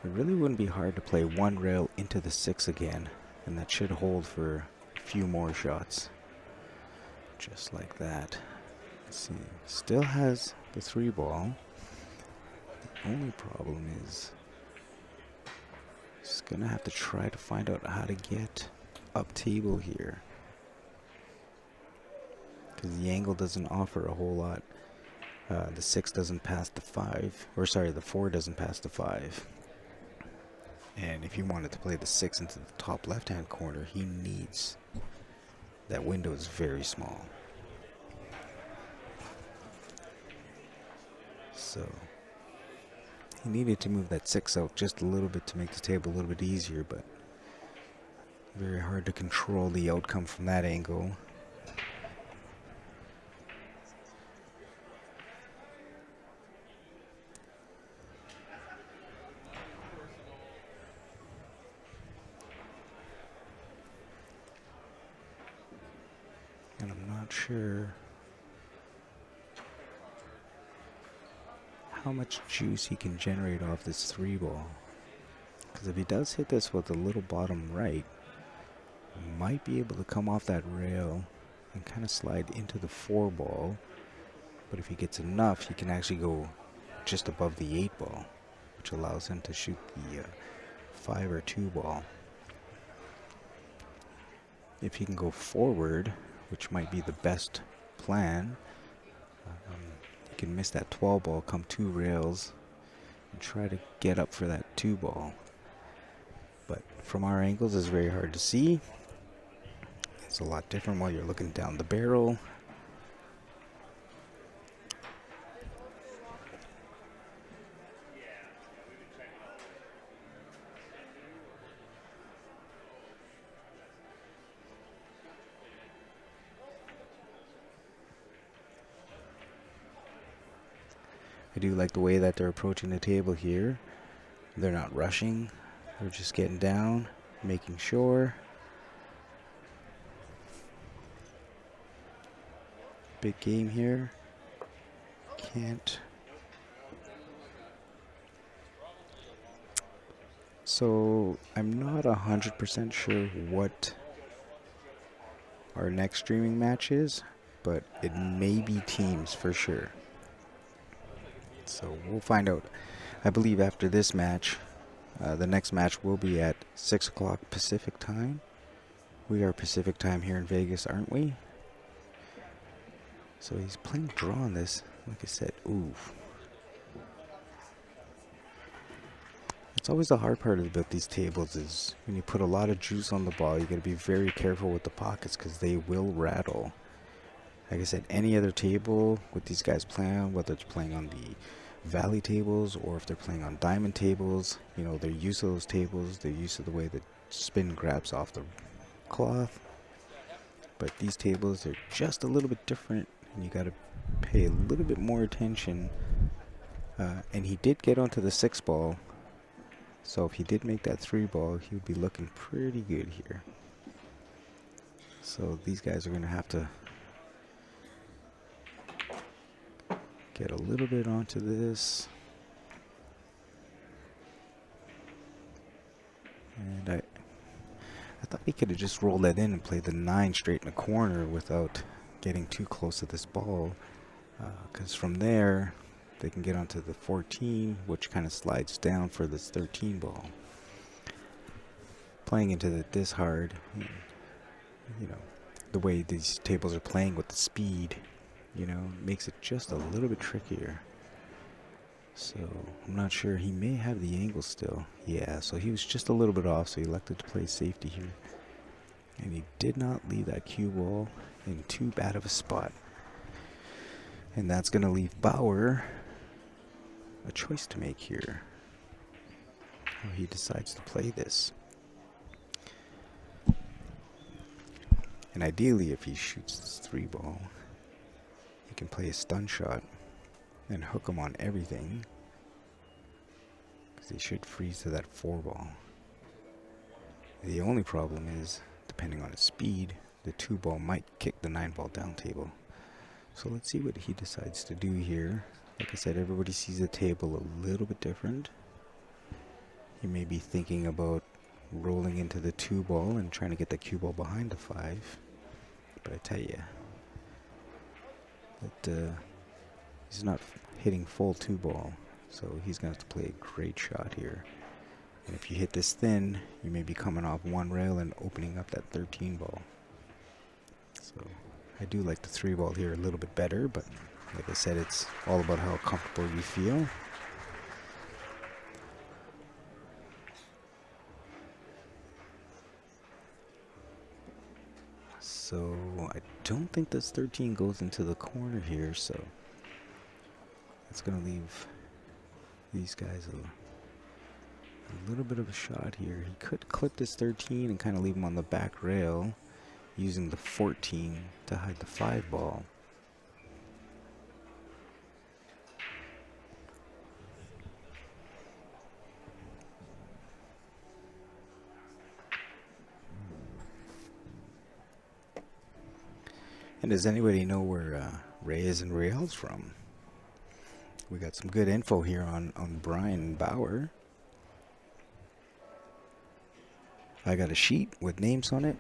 It really wouldn't be hard to play 1 rail into the 6 again, and that should hold for a few more shots. Just like that. Let's see, still has the 3 ball. The only problem is he's gonna have to try to find out how to get up table here, because the angle doesn't offer a whole lot. The 6 doesn't pass the 5, or sorry, the 4 doesn't pass the 5. And if he wanted to play the 6 into the top left-hand corner, he needs, that window is very small. So he needed to move that 6 out just a little bit to make the table a little bit easier, but very hard to control the outcome from that angle. And I'm not sure how much juice he can generate off this 3-ball. Because if he does hit this with a little bottom right, he might be able to come off that rail and kind of slide into the 4-ball. But if he gets enough, he can actually go just above the 8-ball, which allows him to shoot the 5 or 2-ball. If he can go forward, which might be the best plan, he can miss that 12-ball, come 2 rails, and try to get up for that 2-ball. But from our angles, it's very hard to see. It's a lot different while you're looking down the barrel. I do like the way that they're approaching the table here. They're not rushing. They're just getting down, making sure. Big game here. Can't. So I'm not 100% sure what our next streaming match is, but it may be teams for sure. So we'll find out. I believe after this match, the next match will be at 6 o'clock Pacific time. We are Pacific time here in Vegas, aren't we? So he's playing draw on this. Like I said, ooh. It's always the hard part about these tables is when you put a lot of juice on the ball, you got to be very careful with the pockets because they will rattle. Like I said, any other table with these guys playing on, whether it's playing on the valley tables or if they're playing on diamond tables, you know, they're used to those tables. They're used to the way the spin grabs off the cloth. But these tables are just a little bit different, and you got to pay a little bit more attention. And he did get onto the 6-ball. So if he did make that 3-ball, he would be looking pretty good here. So these guys are going to have to get a little bit onto this. And I thought he could have just rolled that in and played the 9 straight in the corner without getting too close to this ball. Because from there, they can get onto the 14, which kind of slides down for this 13 ball. Playing into this hard, you know, the way these tables are playing with the speed, you know, makes it just a little bit trickier. So I'm not sure. He may have the angle still. Yeah, so he was just a little bit off, so he elected to play safety here. And he did not leave that cue ball in too bad of a spot. And that's going to leave Bauer a choice to make here. How he decides to play this. And ideally, if he shoots this 3-ball, he can play a stun shot and hook him on everything. Because he should freeze to that 4-ball. The only problem is, depending on his speed, the 2-ball might kick the 9-ball down table. So let's see what he decides to do here. Like I said, everybody sees the table a little bit different. He may be thinking about rolling into the 2-ball and trying to get the cue ball behind the 5. But I tell you, that he's not hitting full 2-ball. So he's going to have to play a great shot here. And if you hit this thin, you may be coming off 1 rail and opening up that 13-ball. So I do like the 3-ball here a little bit better, but like I said, it's all about how comfortable you feel. So I don't think this 13 goes into the corner here, so it's going to leave these guys a little bit of a shot here. He could clip this 13 and kind of leave him on the back rail, using the 14 to hide the 5-ball. And does anybody know where Reyes and Riel's from? We got some good info here on Brian Bauer. I got a sheet with names on it.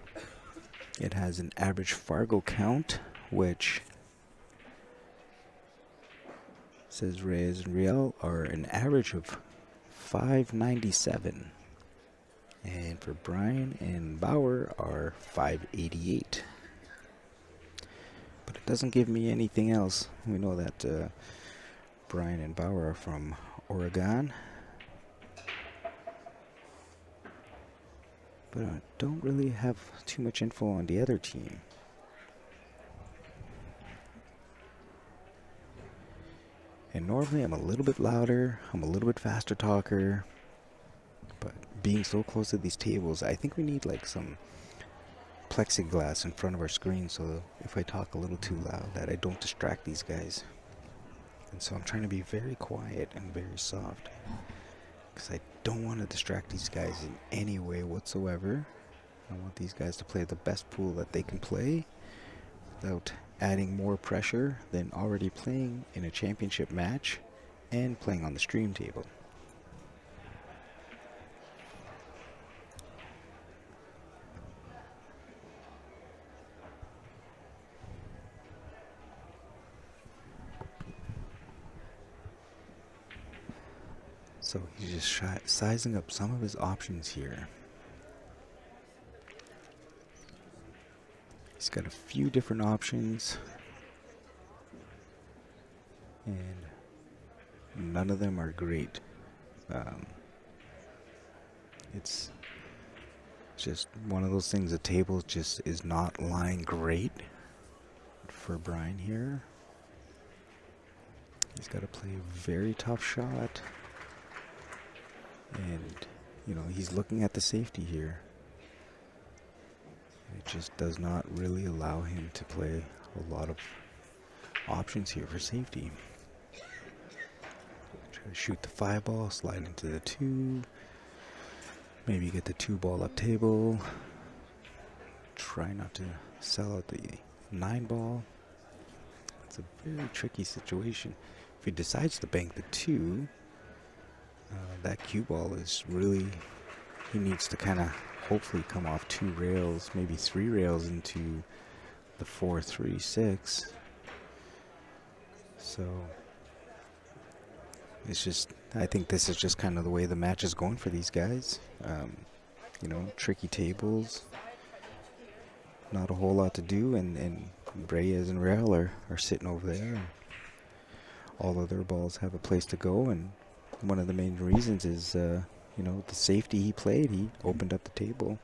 It has an average Fargo count, which says Reyes and Riel are an average of 597. And for Brian and Bauer are 588. But it doesn't give me anything else. We know that Brian and Bauer are from Oregon. But I don't really have too much info on the other team. And normally I'm a little bit louder, I'm a little bit faster talker. But being so close to these tables, I think we need like some plexiglass in front of our screen so if I talk a little too loud that I don't distract these guys. And so I'm trying to be very quiet and very soft because I don't want to distract these guys in any way whatsoever. I want these guys to play the best pool that they can play without adding more pressure than already playing in a championship match and playing on the stream table. So he's just sizing up some of his options here. He's got a few different options, and none of them are great. It's just one of those things. The table just is not lying great for Brian here. He's got to play a very tough shot. And, you know, he's looking at the safety here. It just does not really allow him to play a lot of options here for safety. Try to shoot the 5 ball, slide into the 2. Maybe get the 2 ball up table. Try not to sell out the 9 ball. It's a very tricky situation. If he decides to bank the 2, that cue ball is really, he needs to kind of hopefully come off 2 rails, maybe 3 rails into the 4-3-6. So it's just, I think this is just kind of the way the match is going for these guys. You know, tricky tables, not a whole lot to do, and Reyes and Real are sitting over there. And all of their balls have a place to go, and one of the main reasons is, you know, the safety he played, he opened up the table.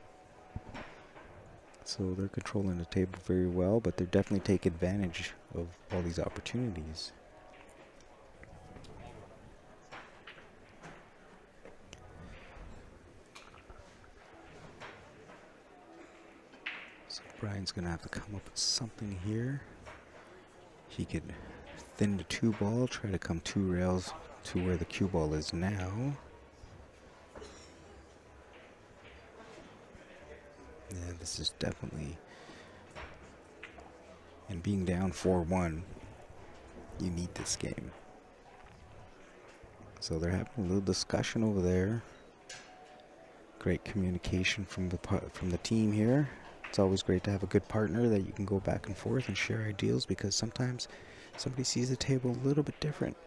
So they're controlling the table very well, but they're definitely taking advantage of all these opportunities. So Brian's going to have to come up with something here. He could thin the 2 ball, try to come 2 rails to where the cue ball is now. Yeah, this is definitely, and being down 4-1, you need this game. So they're having a little discussion over there. Great communication from the team here. It's always great to have a good partner that you can go back and forth and share ideas, because sometimes somebody sees the table a little bit different.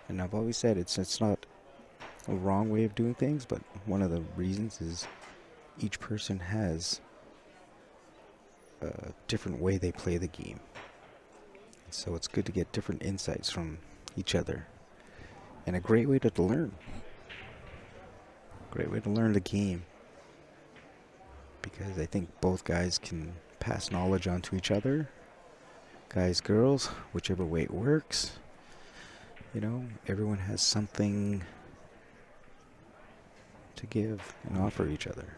And I've always said it's not a wrong way of doing things, but one of the reasons is each person has a different way they play the game. So it's good to get different insights from each other. And a great way to learn. Great way to learn the game. Because I think both guys can pass knowledge on to each other. Guys, girls, whichever way it works. You know, everyone has something to give and offer each other.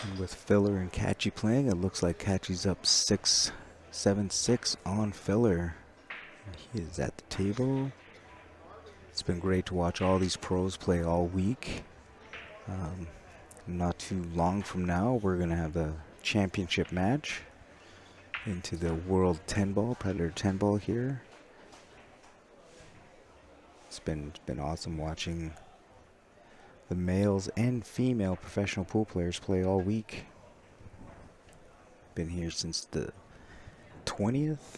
And with Filler and Catchy playing, it looks like Catchy's up 7-6 on Filler. And he is at the table. It's been great to watch all these pros play all week. Not too long from now, we're going to have the championship match into the World 10 Ball, Predator 10 Ball here. It's been awesome watching the males and female professional pool players play all week. Been here since the 20th,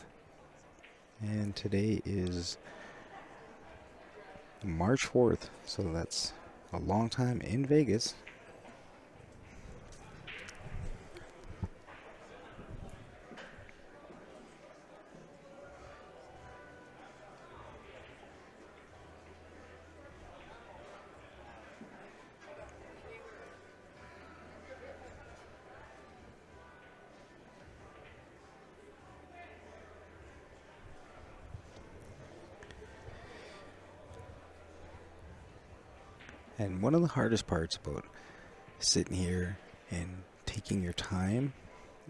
and today is March 4th, so that's a long time in Vegas. And one of the hardest parts about sitting here and taking your time,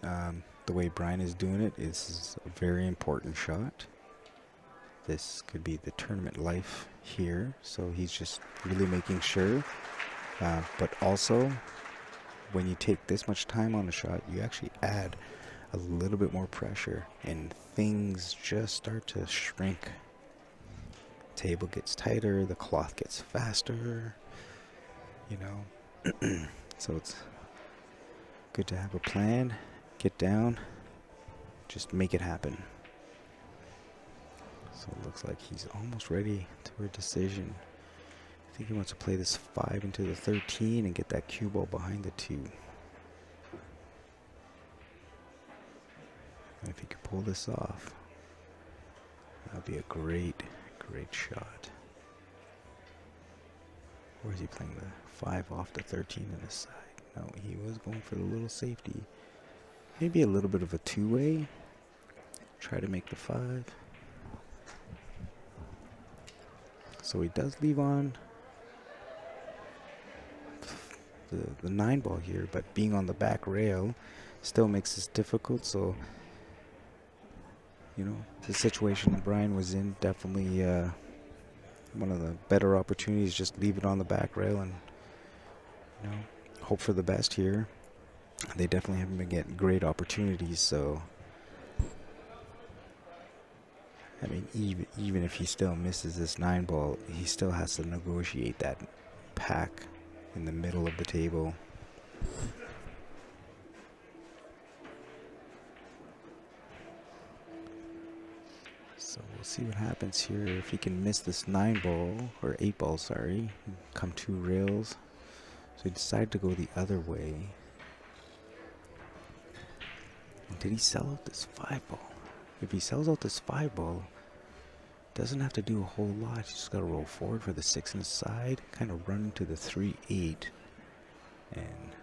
the way Brian is doing it, is a very important shot. This could be the tournament life here, so he's just really making sure. But also, when you take this much time on a shot, you actually add a little bit more pressure, and things just start to shrink. Table gets tighter, the cloth gets faster, you know. So it's good to have a plan, get down, just make it happen. So it looks like he's almost ready to a decision. I think he wants to play this 5 into the 13 and get that cue ball behind the 2. And if he could pull this off, that would be a great shot. Or is he playing the 5 off the 13 on the side? No, he was going for the little safety. Maybe a little bit of a 2-way. Try to make the 5. So he does leave on the 9 ball here, but being on the back rail still makes this difficult. So, you know, the situation Brian was in, definitely one of the better opportunities. Just leave it on the back rail and, you know, hope for the best here. They definitely haven't been getting great opportunities, so I mean, even if he still misses this 9 ball, he still has to negotiate that pack in the middle of the table. So we'll see what happens here. If he can miss this 9 ball, or 8 ball, sorry, come 2 rails. So he decided to go the other way. Did he sell out this 5 ball? If he sells out this 5 ball, doesn't have to do a whole lot. He's just got to roll forward for the 6 inside, kind of run into the 3-8, and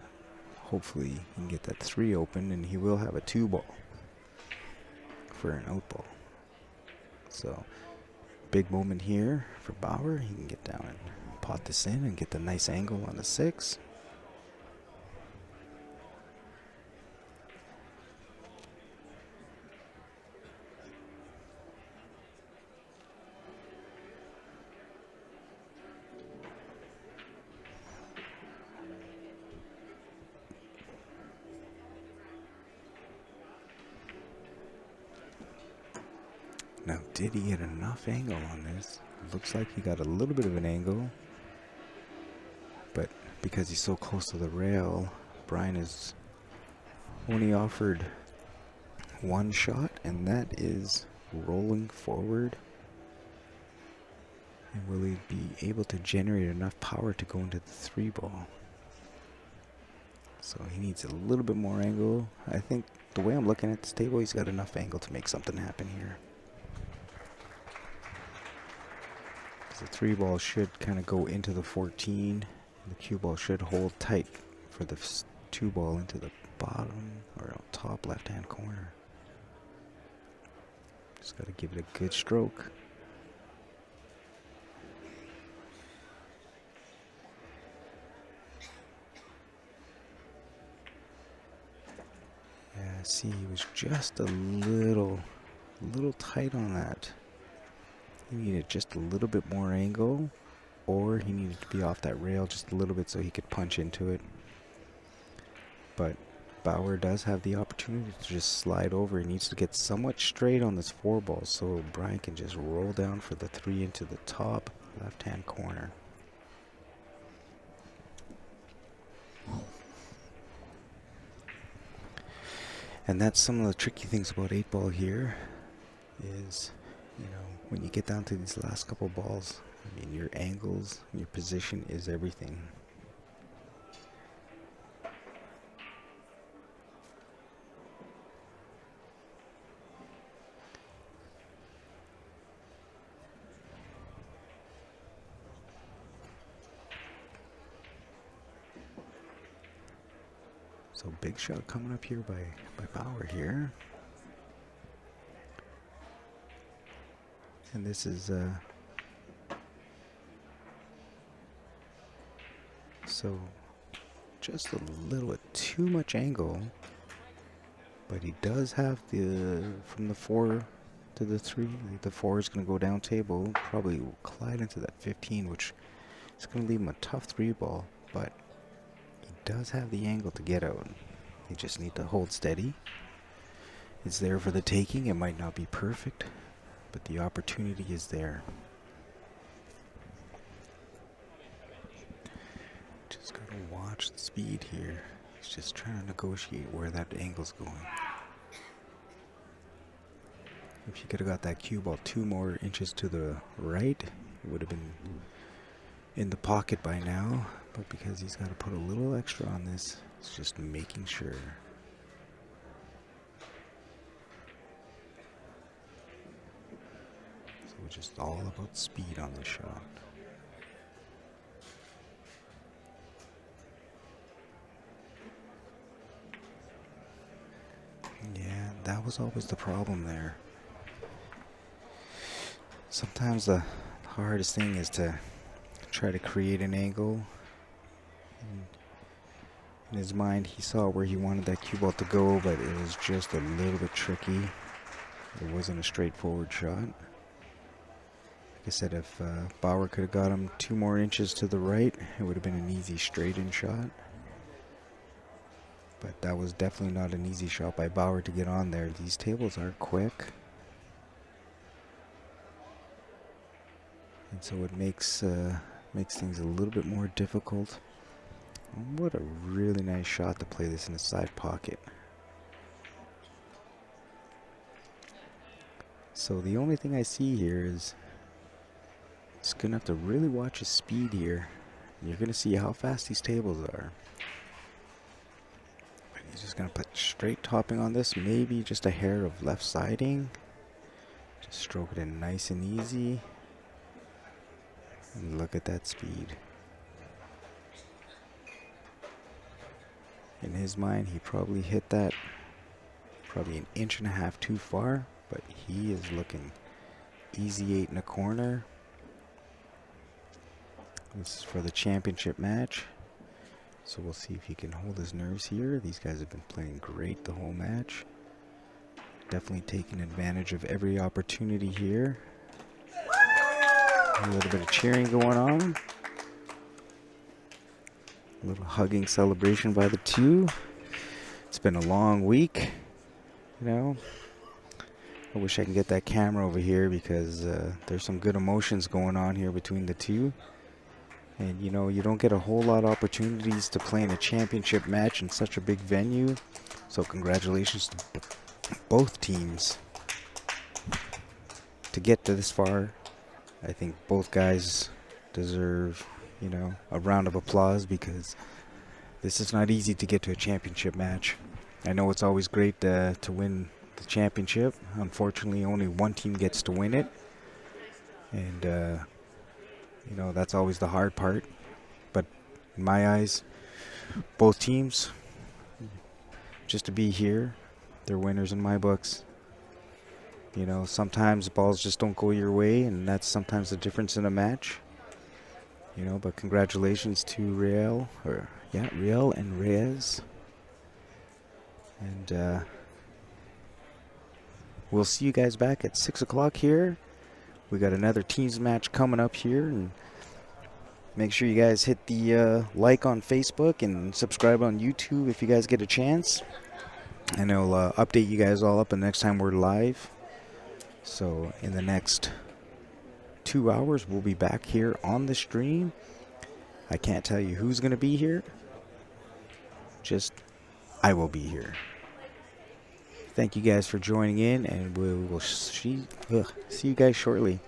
hopefully he can get that 3 open, and he will have a 2 ball for an out ball. So big moment here for Bauer. He can get down and pot this in and get the nice angle on the 6. Now, did he get enough angle on this? Looks like he got a little bit of an angle, but because he's so close to the rail, Brian is only offered 1 shot, and that is rolling forward. And will he be able to generate enough power to go into the 3 ball? So he needs a little bit more angle. I think the way I'm looking at this table, he's got enough angle to make something happen here. The 3 ball should kind of go into the 14. The cue ball should hold tight for the 2 ball into the bottom or top left hand corner. Just got to give it a good stroke. Yeah, see, he was just a little tight on that. He needed just a little bit more angle, or he needed to be off that rail just a little bit so he could punch into it. But Bauer does have the opportunity to just slide over. He needs to get somewhat straight on this 4-ball so Brian can just roll down for the 3 into the top left-hand corner. And that's some of the tricky things about 8-ball here is, when you get down to these last couple balls, I mean, your angles, your position is everything. So big shot coming up here by Bauer here. And this is so just a little bit too much angle, but he does have from the 4 to the 3. The 4 is going to go down table, probably glide into that 15, which is going to leave him a tough 3-ball, but he does have the angle to get out. You just need to hold steady. It's there for the taking. It might not be perfect, but the opportunity is there. Just gotta watch the speed here. He's just trying to negotiate where that angle's going. If you could have got that cue ball 2 more inches to the right, it would have been in the pocket by now. But because he's got to put a little extra on this, it's just making sure. So it's just all about speed on the shot. Yeah, that was always the problem there. Sometimes the hardest thing is to try to create an angle. In his mind, he saw where he wanted that cue ball to go, but it was just a little bit tricky. It wasn't a straightforward shot. Like I said, if Bauer could have got him 2 more inches to the right, it would have been an easy straight-in shot. But that was definitely not an easy shot by Bauer to get on there. These tables are quick. And so it makes things a little bit more difficult. What a really nice shot to play this in the side pocket. So the only thing I see here is he's going to have to really watch his speed here. You're going to see how fast these tables are. But he's just going to put straight topping on this, maybe just a hair of left siding. Just stroke it in nice and easy. And look at that speed. In his mind, he probably hit that probably 1.5 inches too far, but he is looking easy 8 in a corner. This is for the championship match, so we'll see if he can hold his nerves here. These guys have been playing great the whole match. Definitely taking advantage of every opportunity here. A little bit of cheering going on. A little hugging celebration by the 2. It's been a long week, I wish I can get that camera over here because there's some good emotions going on here between the 2. And you don't get a whole lot of opportunities to play in a championship match in such a big venue. So congratulations to both teams to get to this far. I think both guys deserve, a round of applause because this is not easy to get to a championship match. I know it's always great to win the championship. Unfortunately, only one team gets to win it. And, that's always the hard part. But in my eyes, both teams, just to be here, they're winners in my books. Sometimes balls just don't go your way, and that's sometimes the difference in a match. But congratulations to Riel and Reyes. And we'll see you guys back at 6 o'clock here We got another teams match coming up here, and make sure you guys hit the like on Facebook and subscribe on YouTube if you guys get a chance. And I'll update you guys all up the next time we're live. So in the next 2 hours, we'll be back here on the stream. I can't tell you who's going to be here. Just, I will be here. Thank you guys for joining in, and we will see you guys shortly.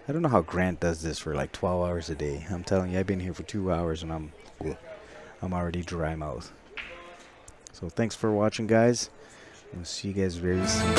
I don't know how Grant does this for like 12 hours a day. I'm telling you, I've been here for 2 hours, and I'm already dry mouth. So thanks for watching, guys. We'll see you guys very soon.